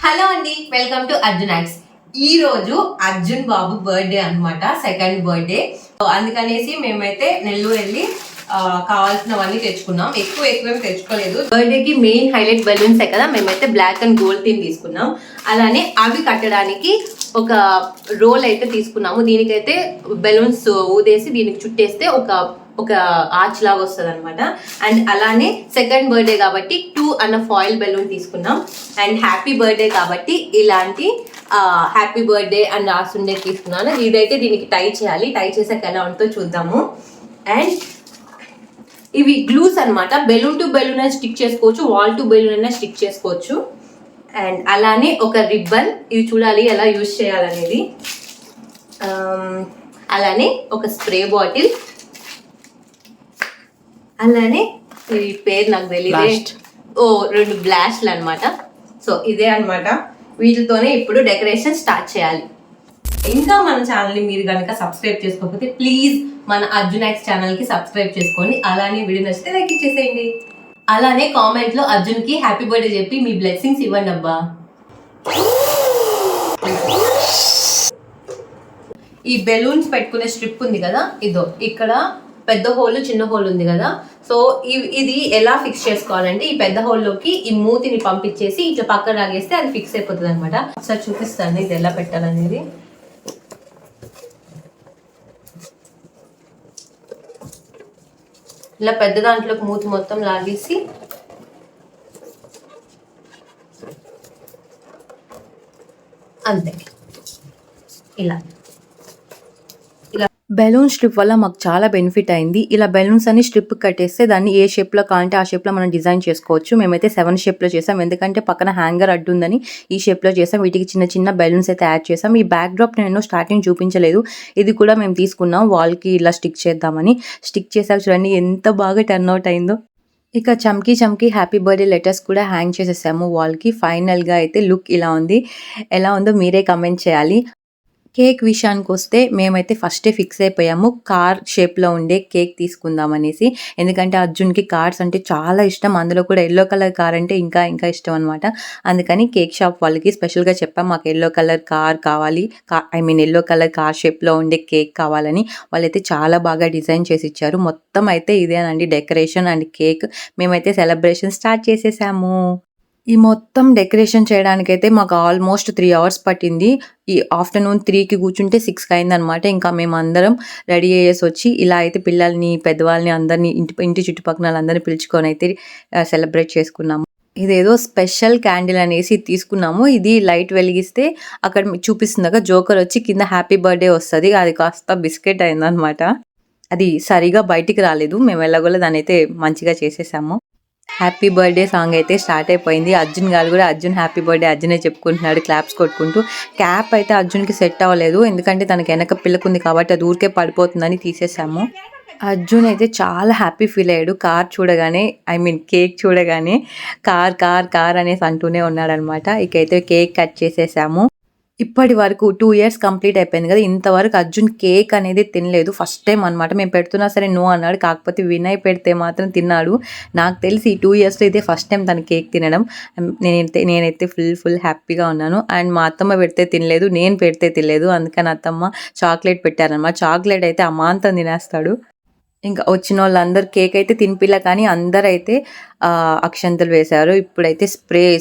Hello అండి, welcome to Arjun axe. ఈ రోజు అర్జున్ బాబు బర్త్డే అనమాట, సెకండ్ బర్త్డే. అందుకనేసి మేమైతే నెల్లూరు వెళ్ళి కావాల్సినవన్నీ తెచ్చుకున్నాం. ఎక్కువేం తెచ్చుకోలేదు. బర్త్డేకి మెయిన్ హైలైట్ బెలూన్సే కదా, మేమైతే బ్లాక్ అండ్ గోల్డ్ థీమ్ తీసుకున్నాం. అలానే అవి కట్టడానికి ఒక రోల్ అయితే తీసుకున్నాము. దీనికైతే బెలూన్స్ ఊదేసి దీనికి చుట్టేస్తే ఒక ఆర్చ్ లాగా వస్తుంది అనమాట. అండ్ అలానే సెకండ్ బర్త్డే కాబట్టి 2 అన్న ఫాయిల్ బెలూన్ తీసుకున్నాం. అండ్ హ్యాపీ బర్త్డే కాబట్టి ఇలాంటి హ్యాపీ బర్త్డే అని రాసుండే తీసుకున్నాను. ఇదైతే దీనికి టై చేయాలి. టై చేసాక ఎలా ఉంటుందో చూద్దాము. అండ్ ఇవి గ్లూస్ అనమాట. బెలూన్ టు బెలూన్ అయినా స్టిక్ చేసుకోవచ్చు, వాల్ టు బెలూన్ అయినా స్టిక్ చేసుకోవచ్చు. అండ్ అలానే ఒక రిబ్బన్, ఇవి చూడాలి ఎలా యూజ్ చేయాలనేది. అలానే ఒక స్ప్రే బాటిల్, అలానే ఈ పేరు నాకు తెలియదు, 2 బ్లాస్ట్లు అనమాట. సో ఇదే అనమాట, వీటితోనే ఇప్పుడు డెకరేషన్ స్టార్ట్ చేయాలి. ఇంకా మన ఛానల్ని మీరు కనుక సబ్స్క్రైబ్ చేసుకోకపోతే ప్లీజ్ మన అర్జున్ యాక్స్ ఛానల్కి సబ్స్క్రైబ్ చేసుకోండి. అలానే వీడియో నచ్చితే లైక్ ఇచ్చేసేయండి. అలానే కామెంట్లో అర్జున్కి హ్యాపీ బర్త్డే చెప్పి మీ బ్లెస్సింగ్స్ ఇవ్వండి అబ్బా. ఈ బెలూన్స్ పెట్టుకునే స్ట్రిప్ ఉంది కదా, ఇదో ఇక్కడ పెద్ద హోల్ చిన్న హోల్ ఉంది కదా. సో ఇది ఎలా ఫిక్స్ చేసుకోవాలంటే, ఈ పెద్ద హోల్లోకి ఈ మూతిని పంపించేసి ఇట్లా పక్కన లాగేస్తే అది ఫిక్స్ అయిపోతుంది అనమాట. ఒకసారి చూపిస్తాను ఇది ఎలా పెట్టాలనేది. ఇలా పెద్ద దాంట్లోకి మూతి మొత్తం లాగేసి అంతే ఇలా. బెలూన్ స్ట్రిప్ వల్ల మాకు చాలా బెనిఫిట్ అయింది. ఇలా బెలూన్స్ అన్ని స్ట్రిప్ కట్టేస్తే దాన్ని ఏ షేప్లో కావాలంటే ఆ షేప్లో మనం డిజైన్ చేసుకోవచ్చు. మేమైతే 7 షేప్లో చేసాం, ఎందుకంటే పక్కన హ్యాంగర్ అడ్డు ఉందని ఈ షేప్లో చేసాం. వీటికి చిన్న చిన్న బెలూన్స్ అయితే యాడ్ చేసాం. ఈ బ్యాక్ డ్రాప్ నేను స్టార్టింగ్ చూపించలేదు, ఇది కూడా మేము తీసుకున్నాం వాల్కి ఇలా స్టిక్ చేద్దామని. స్టిక్ చేసాక చూడండి ఎంత బాగా టర్న్ అవుట్ అయిందో. ఇక చమ్కీ హ్యాపీ బర్త్డే లెటర్స్ కూడా హ్యాంగ్ చేసేసాము వాల్కి. ఫైనల్గా అయితే లుక్ ఇలా ఉంది. ఎలా ఉందో మీరే కమెంట్ చేయాలి. కేక్ విషయానికి వస్తే మేమైతే ఫస్టే ఫిక్స్ అయిపోయాము కార్ షేప్లో ఉండే కేక్ తీసుకుందాం అనేసి. ఎందుకంటే అర్జున్కి కార్స్ అంటే చాలా ఇష్టం, అందులో కూడా ఎల్లో కలర్ కార్ అంటే ఇంకా ఇష్టం అనమాట. అందుకని కేక్ షాప్ వాళ్ళకి స్పెషల్గా చెప్పాం మాకు ఎల్లో కలర్ కార్ కావాలి, ఎల్లో కలర్ కార్ షేప్లో ఉండే కేక్ కావాలని. వాళ్ళైతే చాలా బాగా డిజైన్ చేసి ఇచ్చారు. మొత్తం అయితే ఇదేనండి డెకరేషన్ అండ్ కేక్. మేమైతే సెలబ్రేషన్ స్టార్ట్ చేసేసాము. ఈ మొత్తం డెకరేషన్ చేయడానికైతే మాకు ఆల్మోస్ట్ 3 అవర్స్ పట్టింది. ఈ ఆఫ్టర్నూన్ 3కి కూర్చుంటే 6కి అయిందనమాట. ఇంకా మేము అందరం రెడీ అయ్యేసి వచ్చి ఇలా అయితే పిల్లల్ని పెద్దవాళ్ళని అందరినీ ఇంటి చుట్టుపక్కల అందరినీ పిలుచుకొని అయితే సెలబ్రేట్ చేసుకున్నాము. ఇదేదో స్పెషల్ క్యాండిల్ అనేసి తీసుకున్నాము. ఇది లైట్ వెలిగిస్తే అక్కడ చూపిస్తుండగా జోకర్ వచ్చి కింద హ్యాపీ బర్త్డే వస్తుంది. అది కాస్త బిస్కెట్ అయిందనమాట. అది సరిగా బయటికి రాలేదు. మేము ఎలాగోలా దాన్ని అయితే మంచిగా చేసేసాము. హ్యాపీ బర్త్డే సాంగ్ అయితే స్టార్ట్ అయిపోయింది. అర్జున్ గారు కూడా అర్జున్ హ్యాపీ బర్త్డే అర్జునే చెప్పుకుంటున్నాడు క్లాప్స్ కొట్టుకుంటూ. క్యాప్ అయితే అర్జున్కి సెట్ అవ్వలేదు, ఎందుకంటే తనకి వెనక పిల్లకుంది కాబట్టి అది ఊరికే పడిపోతుందని తీసేసాము. అర్జున్ అయితే చాలా హ్యాపీ ఫీల్ అయ్యాడు కార్ చూడగానే, కేక్ చూడగానే. కార్ అనేసి అంటూనే ఉన్నాడనమాట. ఇకైతే కేక్ కట్ చేసేసాము. ఇప్పటి వరకు 2 ఇయర్స్ కంప్లీట్ అయిపోయింది కదా, ఇంతవరకు అర్జున్ కేక్ అనేది తినలేదు. ఫస్ట్ టైం అనమాట. మేము పెడుతున్నా సరే నో అన్నాడు. కాకపోతే వినయ్ పెడితే మాత్రం తిన్నాడు. నాకు తెలిసి ఈ 2 ఇయర్స్లో ఇదే ఫస్ట్ టైం తను కేక్ తినడం. నేనైతే ఫుల్ హ్యాపీగా ఉన్నాను. అండ్ మా అత్తమ్మ పెడితే తినలేదు, నేను పెడితే తినలేదు. అందుకని అత్తమ్మ చాక్లెట్ పెట్టారనమాట. చాక్లెట్ అయితే అమాంతం తినేస్తాడు. ఇంకా వచ్చిన వాళ్ళందరూ కేక్ అయితే తినిపిల్ల, కానీ అందరైతే అక్షంతలు వేశారు. ఇప్పుడైతే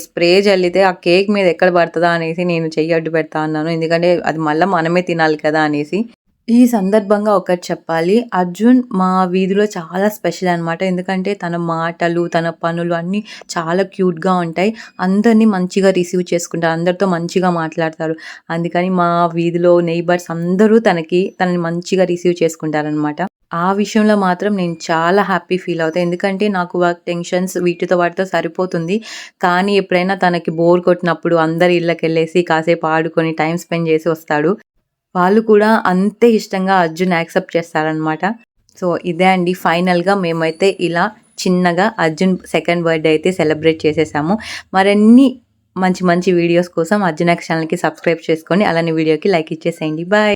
స్ప్రే జల్లితే ఆ కేక్ మీద ఎక్కడ పడుతుందా అనేసి నేను చెయ్యి అడ్డు పెడతా అన్నాను, ఎందుకంటే అది మళ్ళీ మనమే తినాలి కదా అనేసి. ఈ సందర్భంగా ఒకటి చెప్పాలి, అర్జున్ మా వీధిలో చాలా స్పెషల్ అనమాట. ఎందుకంటే తన మాటలు తన పనులు అన్నీ చాలా క్యూట్గా ఉంటాయి. అందరినీ మంచిగా రిసీవ్ చేసుకుంటారు, అందరితో మంచిగా మాట్లాడతారు. అందుకని మా వీధిలో నైబర్స్ అందరూ తనని మంచిగా రిసీవ్ చేసుకుంటారనమాట. ఆ విషయంలో మాత్రం నేను చాలా హ్యాపీ ఫీల్ అవుతాను, ఎందుకంటే నాకు వర్క్ టెన్షన్స్ వాటితో సరిపోతుంది. కానీ ఎప్పుడైనా తనకి బోర్ కొట్టినప్పుడు అందరి ఇళ్ళకి వెళ్ళేసి కాసేపు ఆడుకొని టైం స్పెండ్ చేసి వస్తాడు. వాళ్ళు కూడా అంతే ఇష్టంగా అర్జున్ యాక్సెప్ట్ చేస్తారనమాట. సో ఇదే అండి, ఫైనల్గా మేమైతే ఇలా చిన్నగా అర్జున్ సెకండ్ బర్త్డే అయితే సెలబ్రేట్ చేసేసాము. మరిన్ని మంచి వీడియోస్ కోసం అర్జున్ యాక్స్ ఛానల్కి సబ్స్క్రైబ్ చేసుకొని అలానే వీడియోకి లైక్ ఇచ్చేసేయండి. బాయ్.